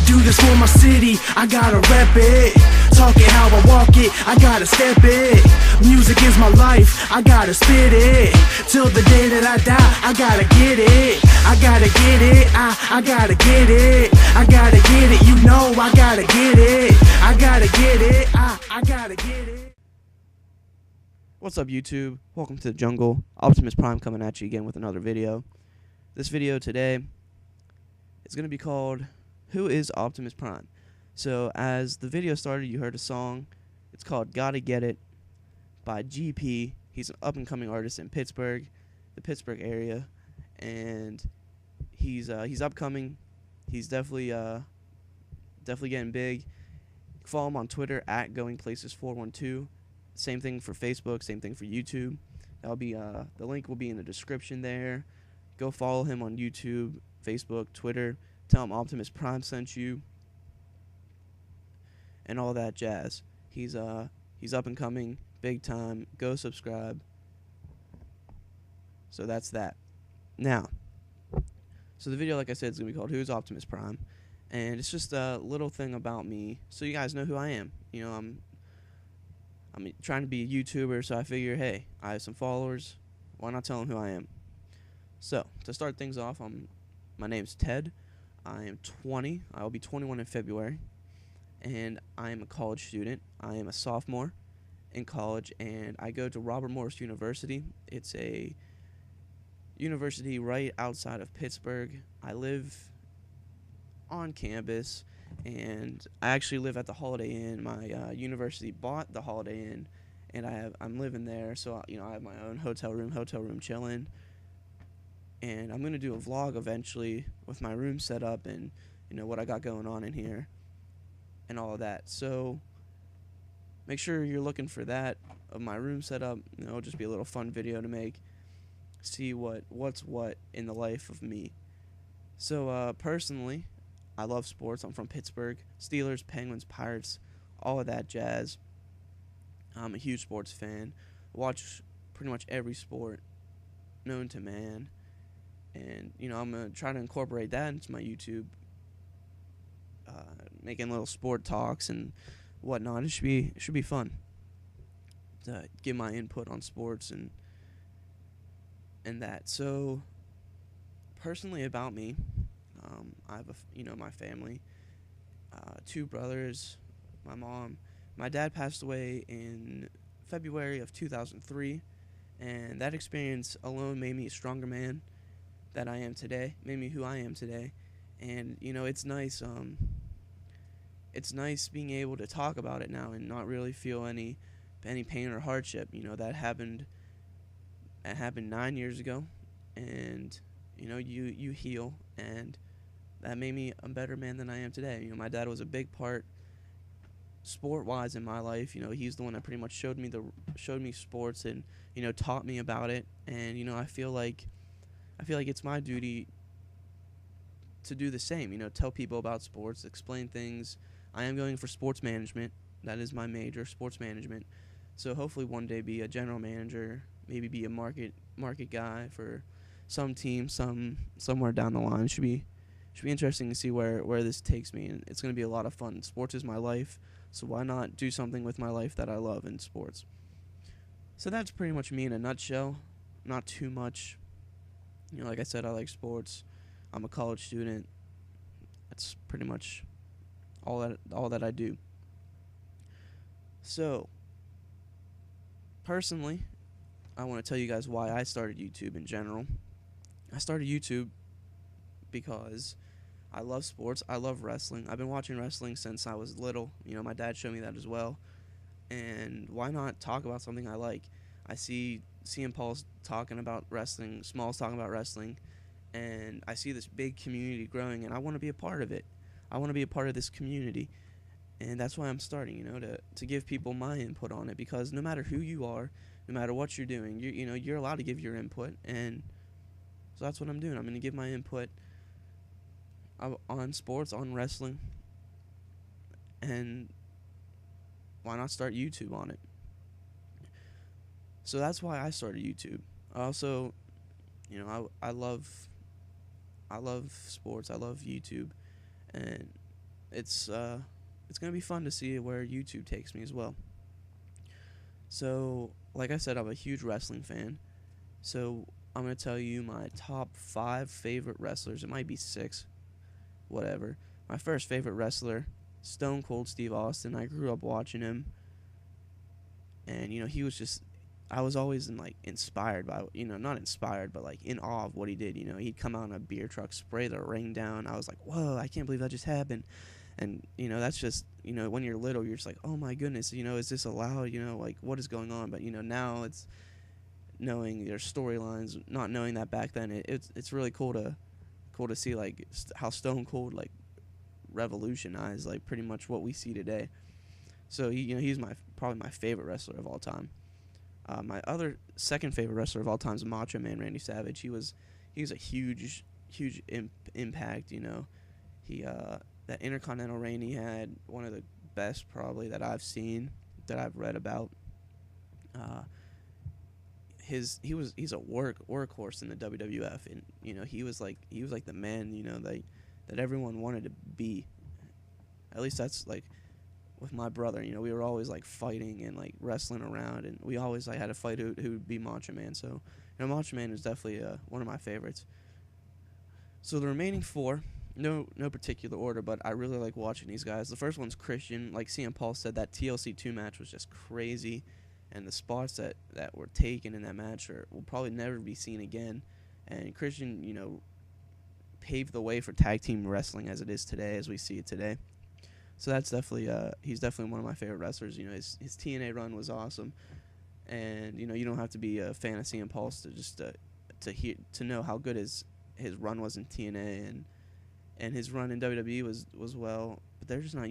do this for my city, I gotta rep it. Talking how I walk it, I gotta step it. Music is my life, I gotta spit it. Till the day that I die, I gotta get it. I gotta get it, I gotta get it. I gotta get it, you know I gotta get it. I gotta get it, I gotta get it. What's up, YouTube? Welcome to the jungle. OpTEDmusPrime coming at you again with another video. This video today is going to be called Who is OpTEDmusPrime? So as the video started, you heard a song. It's called Gotta Get It by GP. He's an up-and-coming artist in Pittsburgh, the Pittsburgh area, and he's upcoming. He's definitely getting big. Follow him on Twitter at GoingPlaces412. Same thing for Facebook, same thing for YouTube. That'll be the link will be in the description there. Go follow him on YouTube, Facebook, Twitter. Tell him OpTEDmusPrime sent you, and all that jazz. He's up and coming, big time. Go subscribe. So that's that. Now, so the video, like I said, is gonna be called "Who's OpTEDmusPrime," and it's just a little thing about me, so you guys know who I am. You know, I'm trying to be a YouTuber, so I figure, hey, I have some followers. Why not tell them who I am? So, to start things off, my name's Ted. I am 20. I will be 21 in February. And I am a college student. I am a sophomore in college, and I go to Robert Morris University. It's a university right outside of Pittsburgh. I live on campus, and I actually live at the Holiday Inn. My university bought the Holiday Inn, and I'm living there. So I have my own hotel room chilling. And I'm gonna do a vlog eventually with my room set up and what I got going on in here and all of that. So make sure you're looking for that of my room set up. It'll just be a little fun video to make. See what's what in the life of me. So personally, I love sports. I'm from Pittsburgh. Steelers, Penguins, Pirates, all of that jazz. I'm a huge sports fan. Watch pretty much every sport known to man. And, I'm going to try to incorporate that into my YouTube, making little sport talks and whatnot. It should be fun to give my input on sports and that. So, personally about me, I have my family, 2 brothers, my mom. My dad passed away in February of 2003, and that experience alone made me a stronger man that I am today, made me who I am today. And it's nice being able to talk about it now and not really feel any pain or hardship. That happened 9 years ago, and you heal, and that made me a better man than I am today. My dad was a big part sport-wise in my life. He's the one that pretty much showed me sports and taught me about it. And I feel like it's my duty to do the same, tell people about sports, explain things. I am going for sports management. That is my major, sports management. So hopefully one day be a general manager, maybe be a market guy for some team, somewhere down the line. Should be interesting to see where this takes me, and it's going to be a lot of fun. Sports is my life, so why not do something with my life that I love in sports? So that's pretty much me in a nutshell. Not too much. Like I said, I like sports. I'm a college student. That's pretty much all that I do. So, personally, I want to tell you guys why I started YouTube in general. I started YouTube because I love sports. I love wrestling. I've been watching wrestling since I was little. My dad showed me that as well. And why not talk about something I like? I see CM Paul's talking about wrestling, Small's talking about wrestling, and I see this big community growing, and I want to be a part of it. I want to be a part of this community, and that's why I'm starting, to give people my input on it, because no matter who you are, no matter what you're doing, you're allowed to give your input, and so that's what I'm doing. I'm going to give my input on sports, on wrestling, and why not start YouTube on it? So that's why I started YouTube. Also, I love sports. I love YouTube, and it's gonna be fun to see where YouTube takes me as well. So, like I said, I'm a huge wrestling fan. So I'm gonna tell you my top 5 favorite wrestlers. It might be 6, whatever. My first favorite wrestler, Stone Cold Steve Austin. I grew up watching him, and he was just. I was always inspired by, not inspired, but in awe of what he did. He'd come out in a beer truck, spray the ring down. I was like, whoa, I can't believe that just happened. And, that's just, when you're little, you're just like, oh my goodness, is this allowed? What is going on? But, now it's knowing their storylines, not knowing that back then. It's really cool to see, how Stone Cold, revolutionized, pretty much what we see today. So, he's probably my favorite wrestler of all time. My other second favorite wrestler of all time is Macho Man Randy Savage. He was a huge impact. That Intercontinental reign he had, one of the best probably that I've seen, that I've read about. He's a workhorse in the WWF, and he was like the man that everyone wanted to be. At least that's with my brother, we were always fighting and wrestling around, and we always had a fight who would be Macho Man. So Macho Man is definitely one of my favorites. So the remaining 4, no particular order, but I really like watching these guys. The first one's Christian. Like CM Paul said, that TLC 2 match was just crazy, and the spots that were taken in that match will probably never be seen again. And Christian, paved the way for tag team wrestling as it is today, as we see it today. So that's definitely he's definitely one of my favorite wrestlers. His TNA run was awesome, and you don't have to be a fan of CM Pulse to just to know how good his run was in TNA, and his run in WWE was well, but they're just not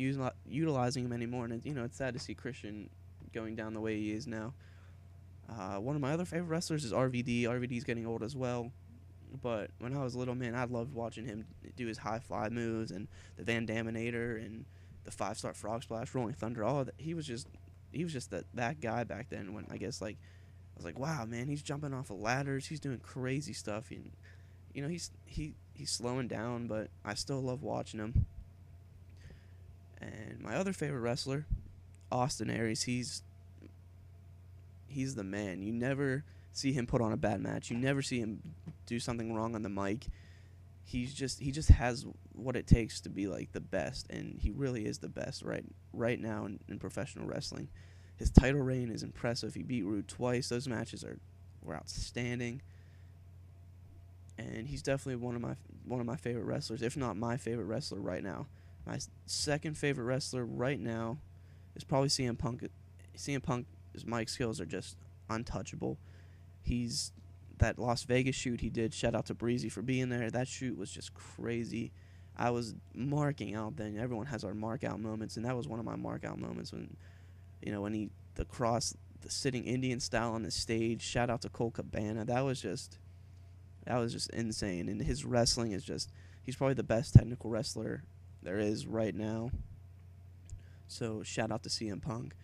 utilizing him anymore, and it's sad to see Christian going down the way he is now. One of my other favorite wrestlers is RVD. RVD's getting old as well. But when I was little, man, I loved watching him do his high fly moves and the Van Daminator and the 5-star frog splash, Rolling Thunder, all of that. He was just that guy back then. When I guess I was like, wow, man, he's jumping off of ladders, he's doing crazy stuff, and he's slowing down, but I still love watching him. And my other favorite wrestler, Austin Aries, he's the man. You never see him put on a bad match. You never see him do something wrong on the mic. He just has what it takes to be the best, and he really is the best right now in professional wrestling. His title reign is impressive. He beat Rude twice. Those matches were outstanding, and he's definitely one of my favorite wrestlers, if not my favorite wrestler right now. My second favorite wrestler right now is probably CM Punk. CM Punk's mic skills are just untouchable. That Las Vegas shoot he did, shout out to Breezy for being there. That shoot was just crazy. I was marking out then. Everyone has our mark out moments, and that was one of my mark out moments when the sitting Indian style on the stage. Shout out to Cole Cabana. That was just insane. And his wrestling is he's probably the best technical wrestler there is right now. So shout out to CM Punk.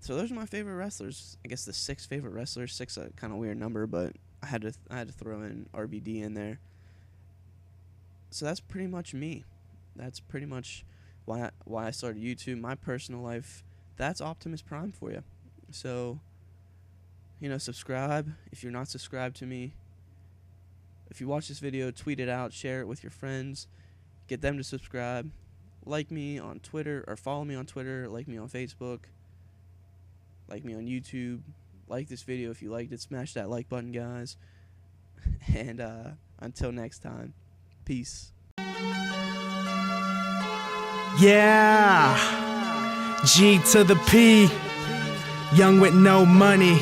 So those are my favorite wrestlers. I guess the 6 favorite wrestlers. 6 a kind of weird number, but I had to throw in RBD in there. So that's pretty much me. That's pretty much why I started YouTube. My personal life. That's Optimus Prime for you. So subscribe if you're not subscribed to me. If you watch this video, tweet it out, share it with your friends, get them to subscribe. Like me on Twitter, or follow me on Twitter. Like me on Facebook. Like me on YouTube. Like this video if you liked it. Smash that like button, guys. And until next time, peace. Yeah, G to the P, young with no money.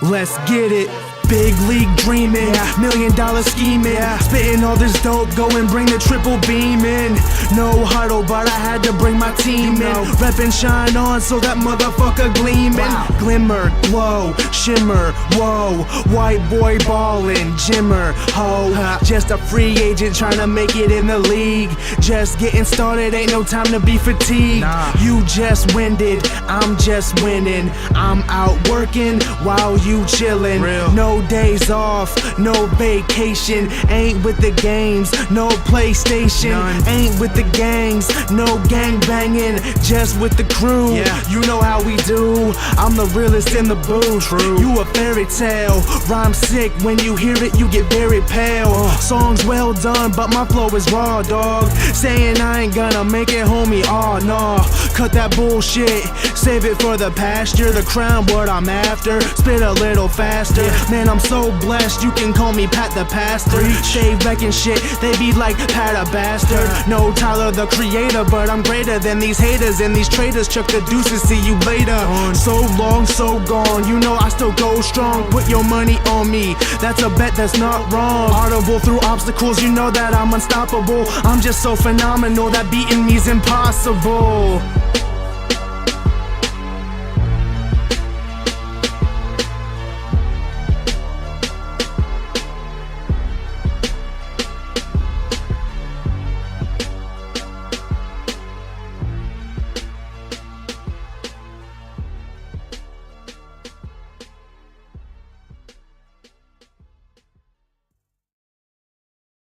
Let's get it. Big league dreaming, $1 million scheming, spitting all this dope, go and bring the triple beam in. No huddle, but I had to bring my team in. Rep and shine on so that motherfucker gleaming. Glimmer, glow, shimmer, whoa, white boy ballin', Jimmer, ho. Just a free agent trying to make it in the league. Just getting started, ain't no time to be fatigued. You just winded, I'm just winning. I'm out working while you chillin'. No no days off, no vacation. Ain't with the games, no PlayStation. None. Ain't with the gangs, no gang banging. Just with the crew, you know how we do. I'm the realest in the booth. True. You a fairy tale, rhyme sick. When you hear it, you get very pale. Songs well done, but my flow is raw, dog. Saying I ain't gonna make it, homie. Oh no, cut that bullshit. Save it for the pasture. The crown, what I'm after. Spit a little faster. Man, I'm so blessed. You can call me Pat the Pastor. Stay wrecking shit. They be like Pat a bastard. No Tyler the Creator, but I'm greater than these haters and these traitors. Chuck the deuces. See you later. So long, so gone. You know I still go strong. Put your money on me. That's a bet that's not wrong. Audible through obstacles. You know that I'm unstoppable. I'm just so phenomenal that beating me's impossible.